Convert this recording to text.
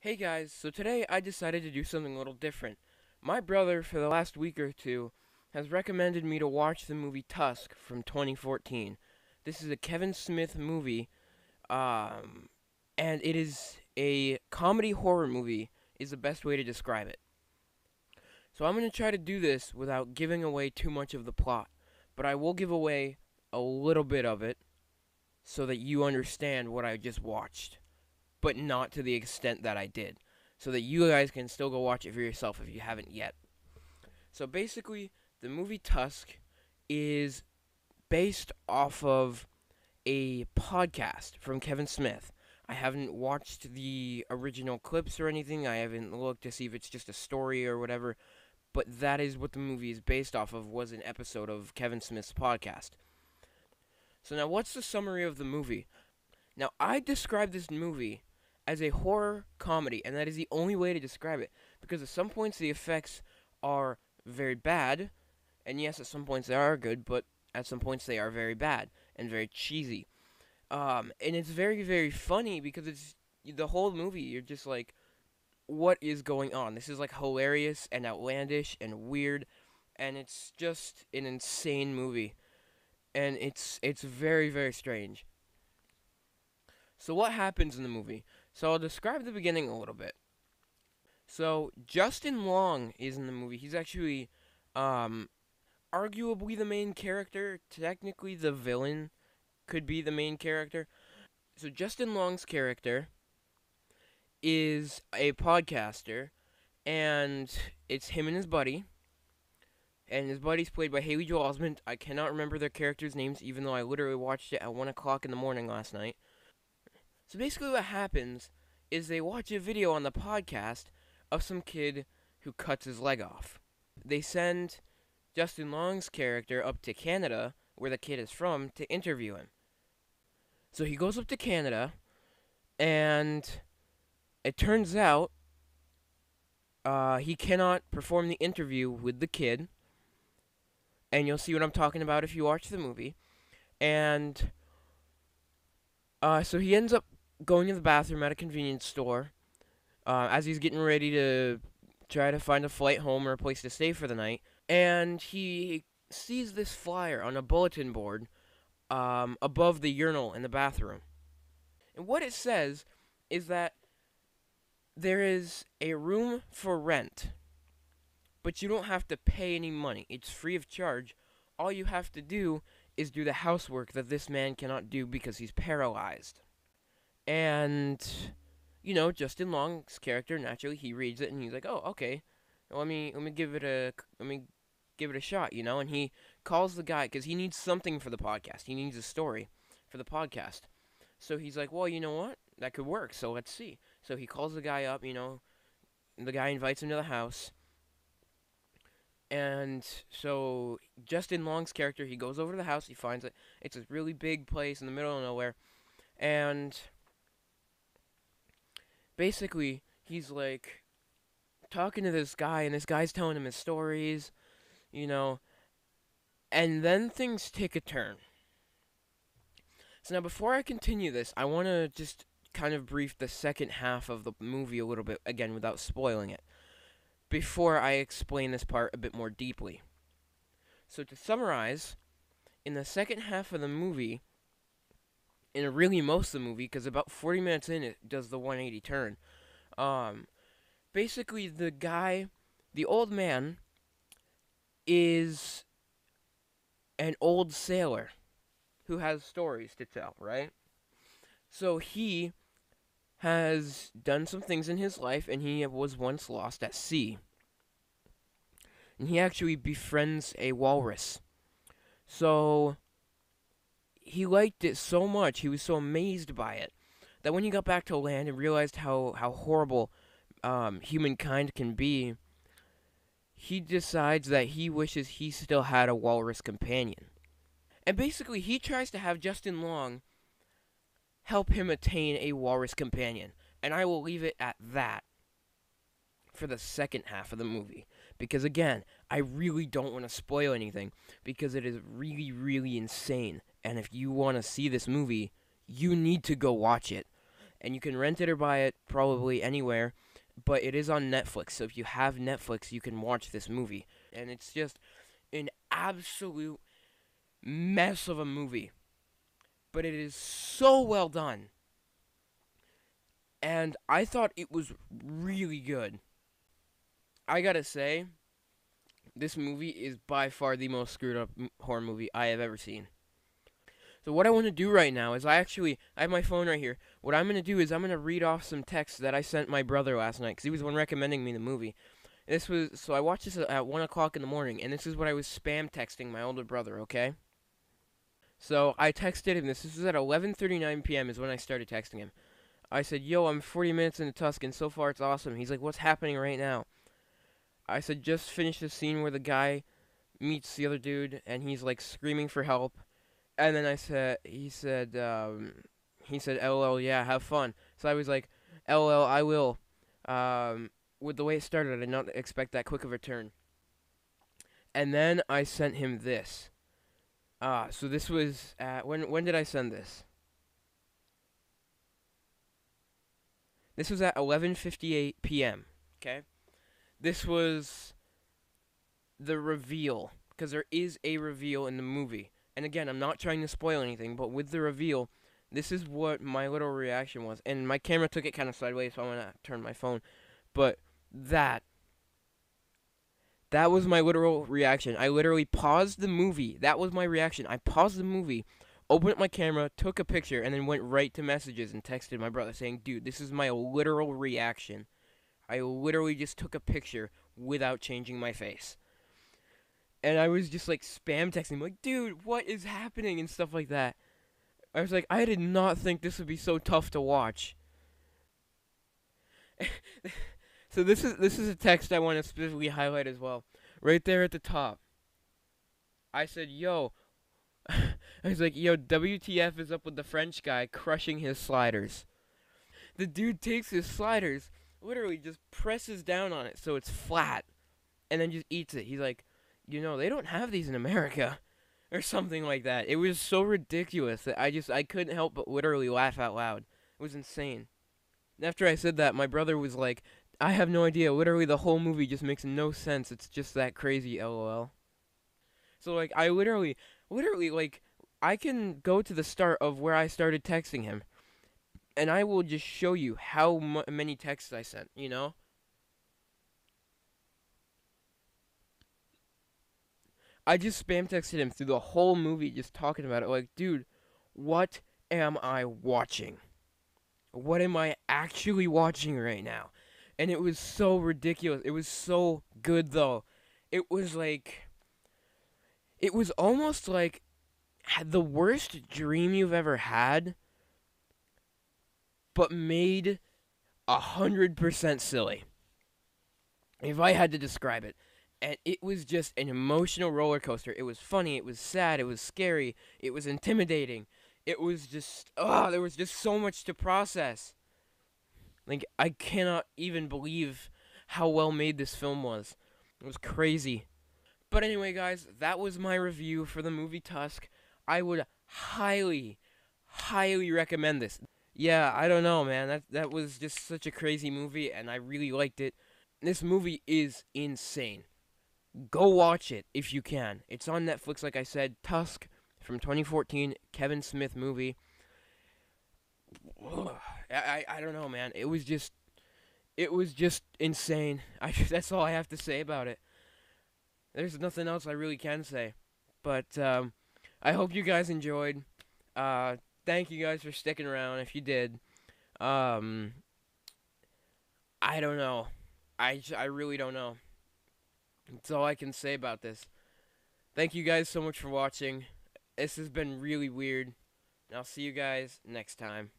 Hey guys, so today I decided to do something a little different. My brother, for the last week or two, has recommended me to watch the movie Tusk from 2014. This is a Kevin Smith movie, um, and it is a comedy horror movie, is the best way to describe it. So I'm going to try to do this without giving away too much of the plot, but I will give away a little bit of it so that you understand what I just watched, but not to the extent that I did, so that you guys can still go watch it for yourself if you haven't yet. So basically, the movie Tusk is based off of a podcast from Kevin Smith. I haven't watched the original clips or anything. I haven't looked to see if it's just a story or whatever, but that is what the movie is based off of, was an episode of Kevin Smith's podcast. So now what's the summary of the movie? Now I describe this movie as a horror comedy, and that is the only way to describe it, because at some points the effects are very bad, and yes, at some points they are good, but at some points they are very bad and very cheesy. And it's very, very funny because it's the whole movie. You're just like, what is going on? This is like hilarious and outlandish and weird, and it's just an insane movie, and it's very, very strange. So what happens in the movie? So I'll describe the beginning a little bit. So Justin Long is in the movie. He's actually um arguably the main character. Technically the villain could be the main character. So Justin Long's character is a podcaster, and it's him and his buddy. And his buddy's played by Haley Joel Osment. I cannot remember their characters' names, even though I literally watched it at 1 o'clock in the morning last night. So basically, what happens is they watch a video on the podcast of some kid who cuts his leg off. They send Justin Long's character up to Canada, where the kid is from, to interview him. So he goes up to Canada, and it turns out he cannot perform the interview with the kid. And you'll see what I'm talking about if you watch the movie. And so he ends up going to the bathroom at a convenience store as he's getting ready to try to find a flight home or a place to stay for the night. And he sees this flyer on a bulletin board above the urinal in the bathroom. And what it says is that there is a room for rent, but you don't have to pay any money. It's free of charge. All you have to do is do the housework that this man cannot do because he's paralyzed. And Justin Long's character, naturally, he reads it and he's like, "Oh, okay. Let me give it a shot," And he calls the guy because he needs something for the podcast. He needs a story for the podcast. So he's like, "Well, you know what? That could work. So let's see." So he calls the guy up. The guy invites him to the house. And so Justin Long's character, he goes over to the house. He finds it. It's a really big place in the middle of nowhere, and basically he's like talking to this guy, and this guy's telling him his stories, you know, and then things take a turn. So now, before I continue this, I want to just kind of brief the second half of the movie a little bit, again, without spoiling it, before I explain this part a bit more deeply. So to summarize, in the second half of the movie, and really most of the movie, because about 40 minutes in it does the 180 turn, basically the old man, is an old sailor who has stories to tell, right? So he has done some things in his life, and he was once lost at sea. And he actually befriends a walrus. So he liked it so much, he was so amazed by it, that when he got back to land and realized how horrible humankind can be, he decides that he wishes he still had a walrus companion. And basically, he tries to have Justin Long help him attain a walrus companion. And I will leave it at that for the second half of the movie. Because again, I really don't want to spoil anything, because it is really, really insane. And if you want to see this movie, you need to go watch it. and you can rent it or buy it probably anywhere, but it is on Netflix. So if you have Netflix, you can watch this movie, and it's just an absolute mess of a movie, but it is so well done. And I thought it was really good. I gotta say, this movie is by far the most screwed up horror movie I have ever seen. So what I want to do right now is I have my phone right here. What I'm going to do is I'm going to read off some texts that I sent my brother last night because he was the one recommending me the movie. So I watched this at 1 o'clock in the morning, and this is what I was spam texting my older brother, okay? So I texted him this. This was at 11:39 p.m. is when I started texting him. I said, yo, I'm 40 minutes into Tusk, and so far it's awesome. He's like, what's happening right now? I said, just finished the scene where the guy meets the other dude, and he's like screaming for help. And then he said, LOL, yeah, have fun. So I was like, LOL, I will. With the way it started, I did not expect that quick of a turn. And then I sent him this. So this was when did I send this? This was at 11:58 p.m. Okay, this was the reveal because there is a reveal in the movie. And again, I'm not trying to spoil anything, but with the reveal, this is what my little reaction was. And my camera took it kind of sideways, so I'm gonna turn my phone. But that was my literal reaction. I literally paused the movie. That was my reaction. I paused the movie, opened up my camera, took a picture, and then went right to messages and texted my brother saying, dude, this is my literal reaction. I literally just took a picture without changing my face. And I was just like spam texting him, like, dude, what is happening? And stuff like that. I was like, I did not think this would be so tough to watch. So this is a text I want to specifically highlight as well. Right there at the top. I said, yo. I was like, yo, WTF is up with the French guy crushing his sliders. The dude takes his sliders, literally just presses down on it so it's flat, and then just eats it. He's like, you know, they don't have these in America. Or something like that. It was so ridiculous that I couldn't help but literally laugh out loud. It was insane. And after I said that, my brother was like, I have no idea. Literally, the whole movie just makes no sense. It's just that crazy, LOL. So, like, I literally, like, I can go to the start of where I started texting him. And I will just show you how many texts I sent, you know? I just spam texted him through the whole movie just talking about it. Like, dude, what am I watching? What am I actually watching right now? And it was so ridiculous. It was so good, though. It was like, it was almost like the worst dream you've ever had, but made 100% silly. If I had to describe it. And it was just an emotional roller coaster. It was funny, it was sad, it was scary, it was intimidating. It was just, there was just so much to process. Like, I cannot even believe how well made this film was. It was crazy. But anyway, guys, that was my review for the movie Tusk. I would highly, highly recommend this. Yeah, I don't know, man. That was just such a crazy movie, and I really liked it. This movie is insane. Go watch it if you can. It's on Netflix, like I said. Tusk from 2014, Kevin Smith movie. I don't know, man. It was just insane. That's all I have to say about it. There's nothing else I really can say. But I hope you guys enjoyed. Thank you guys for sticking around. If you did, I don't know. I really don't know. That's all I can say about this. Thank you guys so much for watching. This has been really weird. And I'll see you guys next time.